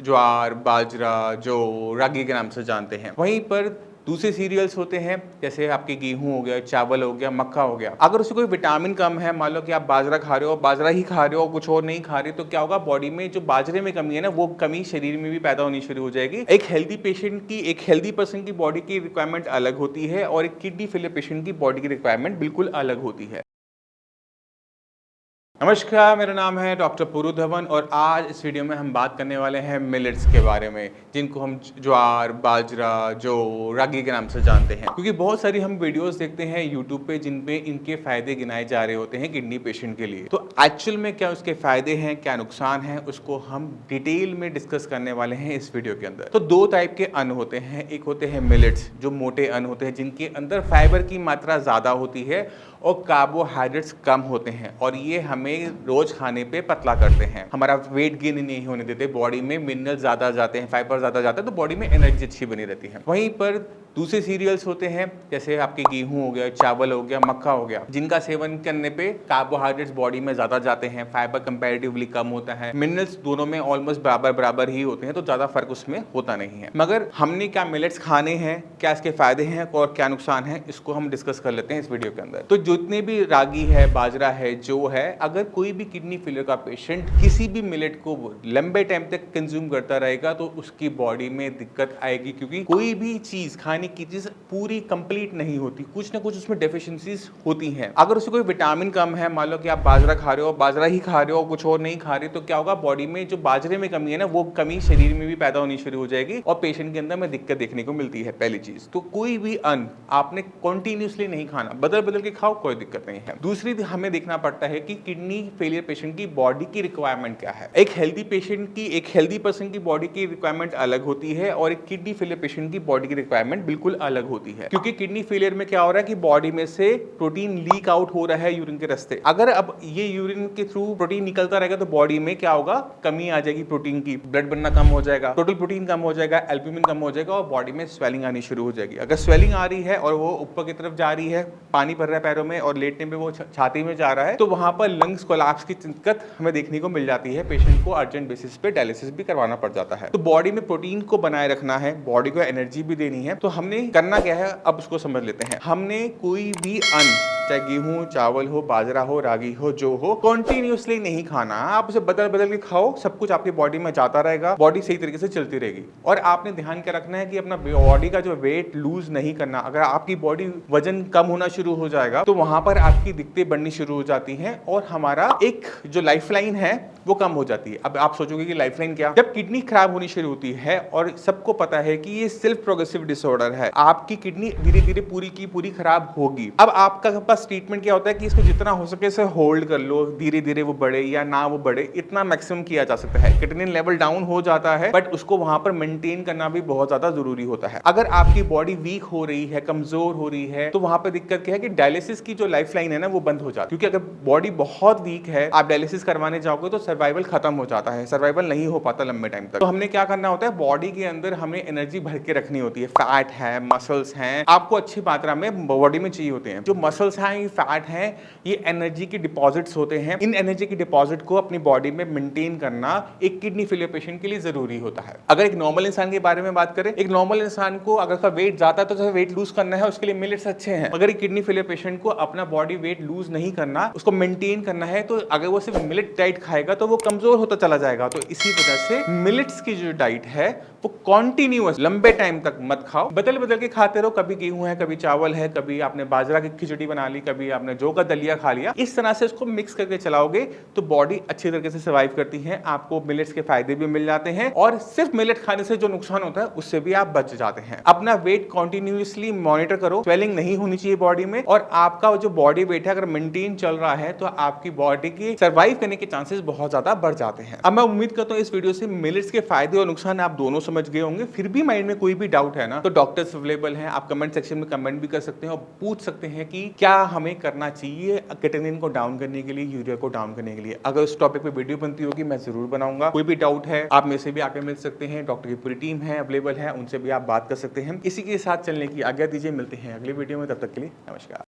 ज्वार, बाजरा, जौ, रागी के नाम से जानते हैं। वहीं पर दूसरे सीरियल्स होते हैं जैसे आपके गेहूं हो गया, चावल हो गया, मक्का हो गया। अगर उसमें कोई विटामिन कम है, मान लो कि आप बाजरा खा रहे हो, बाजरा ही खा रहे हो, कुछ और नहीं खा रहे, तो क्या होगा, बॉडी में जो बाजरे में कमी है ना, वो कमी शरीर में भी पैदा होनी शुरू हो जाएगी। एक हेल्दी पेशेंट की, एक हेल्दी पर्सन की बॉडी की रिक्वायरमेंट अलग होती है और एक किडनी फेलियर पेशेंट की बॉडी की रिक्वायरमेंट बिल्कुल अलग होती है। नमस्कार, मेरा नाम है डॉक्टर पुरु धवन और आज इस वीडियो में हम बात करने वाले हैं मिलेट्स के बारे में, जिनको हम ज्वार, बाजरा, जौ, रागी के नाम से जानते हैं। क्योंकि बहुत सारी हम वीडियोस देखते हैं यूट्यूब पे जिनपे इनके फायदे गिनाए जा रहे होते हैं किडनी पेशेंट के लिए। तो एक्चुअल में क्या उसके फायदे हैं, क्या नुकसान है, उसको हम डिटेल में डिस्कस करने वाले हैं इस वीडियो के अंदर। तो दो टाइप के अन्न होते हैं, एक होते हैं मिलेट्स जो मोटे अन्न होते हैं जिनके अंदर फाइबर की मात्रा ज्यादा होती है और कार्बोहाइड्रेट्स कम होते हैं और ये हमें रोज खाने पे पतला करते हैं, हमारा वेट गेन नहीं होने देते, बॉडी में मिनरल ज्यादा जाते हैं, फाइबर ज्यादा जाते हैं, तो बॉडी में एनर्जी अच्छी बनी रहती है। वहीं पर दूसरे सीरियल्स होते हैं जैसे आपके गेहूं हो गया, चावल हो गया, मक्का हो गया, जिनका सेवन करने पे कार्बोहाइड्रेट्स बॉडी में ज्यादा जाते हैं, फाइबर कंपैरेटिवली कम होता है, मिनरल्स दोनों में ऑलमोस्ट बराबर बराबर ही होते हैं, तो ज्यादा फर्क उसमें होता नहीं है। मगर हमने क्या मिलेट्स खाने हैं, क्या इसके फायदे हैं और क्या नुकसान है, इसको हम डिस्कस कर लेते हैं इस वीडियो के अंदर। तो जितने भी रागी है, बाजरा है, जौ है, अगर कोई भी किडनी फेलियर का पेशेंट किसी भी मिलेट को लंबे टाइम तक कंज्यूम करता रहेगा तो उसकी बॉडी में दिक्कत आएगी, क्योंकि कोई भी चीज, खाने की चीज पूरी कंप्लीट नहीं होती, कुछ ना कुछ उसमें डेफिशिएंसीज होती हैं। अगर उसमें कोई विटामिन कम है, मान लो कि आप बाजरा खा रहे हो, बाजरा ही खा रहे हो, कुछ और नहीं खा रहे, तो क्या होगा, बॉडी में जो बाजरे में कमी है ना, वो कमी शरीर में भी पैदा होनी शुरू हो जाएगी और पेशेंट के अंदर में दिक्कत देखने को मिलती है। पहली चीज तो कोई भी अन्न आपने कॉन्टिन्यूसली नहीं खाना, बदल बदल के खाओ, कोई दिक्कत नहीं है। दूसरी हमें देखना पड़ता है कि किडनी फेलियर पेशेंट की बॉडी की रिक्वायरमेंट क्या है। एक हेल्दी पेशेंट की, एक हेल्दी पर्सन की बॉडी की रिक्वायरमेंट अलग होती है और एक किडनी फेलियर पेशेंट की बॉडी की रिक्वायरमेंट बिल्कुल अलग होती है। क्योंकि किडनी फेलियर में क्या हो रहा है कि बॉडी में से प्रोटीन लीक आउट हो रहा है यूरिन के रास्ते। अगर अब ये यूरिन के थ्रू प्रोटीन निकलता रहेगा तो बॉडी में क्या होगा, कमी आ जाएगी प्रोटीन की, ब्लड बनना कम हो जाएगा, टोटल प्रोटीन कम हो जाएगा, एल्ब्यूमिन कम हो जाएगा और बॉडी में स्वेलिंग आनी शुरू हो जाएगी। अगर स्वेलिंग आ रही है और वो ऊपर की तरफ जा रही है, पानी भर रहा है पैरों में और लेटने में वो छाती में जा रहा है, तो वहां पर लंग्स कोलैप्स की दिक्कत हमें देखने को मिल जाती है। पेशेंट को अर्जेंट बेसिस पे डायलिसिस भी करवाना पड़ जाता है। तो बॉडी में प्रोटीन को बनाए रखना है, बॉडी को एनर्जी भी देनी है, तो हमने करना क्या है, अब उसको समझ लेते हैं। हमने कोई भी अन्न, चाहे गेहूं, चावल हो, बाजरा हो, रागी हो, जो हो, कॉन्टिन्यूसली नहीं खाना। आप उसे बदल बदल के खाओ, सब कुछ आपकी बॉडी में जाता रहेगा, बॉडी सही तरीके से चलती रहेगी। और आपने ध्यान क्या रखना है कि अपना बॉडी का जो वेट लूज नहीं करना। अगर आपकी बॉडी वजन कम होना शुरू हो जाएगा तो वहां पर आपकी दिक्कतें बढ़नी शुरू हो जाती हैं और हमारा एक जो लाइफलाइन है वो कम हो जाती है। अब आप सोचोगे कि लाइफलाइन क्या, जब किडनी खराब होनी शुरू होती है और सबको पता है कि ये सेल्फ प्रोग्रेसिव डिसऑर्डर है, आपकी किडनी धीरे धीरे पूरी की पूरी खराब होगी। अब आपका पास ट्रीटमेंट क्या होता है कि इसको जितना हो सके इसे होल्ड कर लो, धीरे धीरे वो बढ़े या ना वो बढ़े, इतना मैक्सिमम किया जा सकता है। क्रिएटिनिन लेवल डाउन हो जाता है बट उसको वहां पर मेंटेन करना भी बहुत ज्यादा जरूरी होता है। अगर आपकी बॉडी वीक हो रही है, कमजोर हो रही है, तो वहां पर दिक्कत क्या है कि डायलिसिस की जो लाइफलाइन है ना वो बंद हो जाती है। क्योंकि अगर बॉडी बहुत वीक है, आप डायलिसिस करवाने जाओगे तो सर्वाइवल खत्म हो जाता है, सर्वाइवल नहीं हो पाता लंबे टाइम तक। तो हमने क्या करना होता है, बॉडी के अंदर हमें एनर्जी भर के रखनी होती है। फैट है, मसल्स हैं, आपको अच्छी मात्रा में बॉडी में चाहिए होते हैं। जो मसल्स हैं, ये फैट हैं, ये एनर्जी के डिपॉजिट्स होते हैं। इन एनर्जी के डिपॉजिट को अपनी बॉडी में मेंटेन करना एक किडनी फेलियर पेशेंट के लिए जरूरी होता है। अगर एक नॉर्मल इंसान के बारे में बात करें, एक नॉर्मल इंसान को अगर उसका वेट जाता है तो उसे वेट लूज करना है, उसके लिए मिलेट्स अच्छे हैं। अगर एक किडनी फेलियर पेशेंट को अपना बॉडी वेट लूज नहीं करना, उसको मेंटेन करना है, तो अगर वो सिर्फ मिलेट डाइट खाएगा तो वो कमजोर होता चला जाएगा। तो इसी वजह से मिलेट्स की जो डाइट है वो कॉन्टिन्यूअस लंबे टाइम तक मत खाओ, बदल बदल के खाते रहो। कभी गेहूं है, कभी चावल है, कभी आपने बाजरा की खिचड़ी बना ली, कभी आपने जौ का दलिया खा लिया। इस तरह से इसको मिक्स करके चलाओगे तो बॉडी अच्छी तरीके से सर्वाइव करती है, आपको मिलेट्स के फायदे भी मिल जाते हैं और सिर्फ मिलेट खाने से जो नुकसान होता है उससे भी आप बच जाते हैं। अपना वेट कॉन्टिन्यूअसली मॉनिटर करो, स्वेलिंग नहीं होनी चाहिए बॉडी में, और आपका जो बॉडी वेट है अगर मेंटेन चल रहा है तो आपकी बॉडी की सर्वाइव करने के चांसेस बहुत ज्यादा बढ़ जाते हैं। अब मैं उम्मीद करता हूँ इस वीडियो से मिलेट्स के फायदे और नुकसान आप दोनों समझ गए होंगे। फिर भी माइंड में कोई भी डाउट है ना तो डॉक्टर्स अवेलेबल हैं, आप कमेंट सेक्शन में कमेंट भी कर सकते हैं और पूछ सकते हैं कि क्या हमें करना चाहिए क्रिएटिनिन को डाउन करने के लिए, यूरिया को डाउन करने के लिए। अगर उस टॉपिक पे वीडियो बनती होगी मैं जरूर बनाऊंगा। कोई भी डाउट है आप मेरे से भी आकर मिल सकते हैं, डॉक्टर की पूरी टीम है अवेलेबल है, उनसे भी आप बात कर सकते हैं। इसी के साथ चलने की आज्ञा दीजिए, मिलते हैं अगली वीडियो में, तब तक के लिए नमस्कार।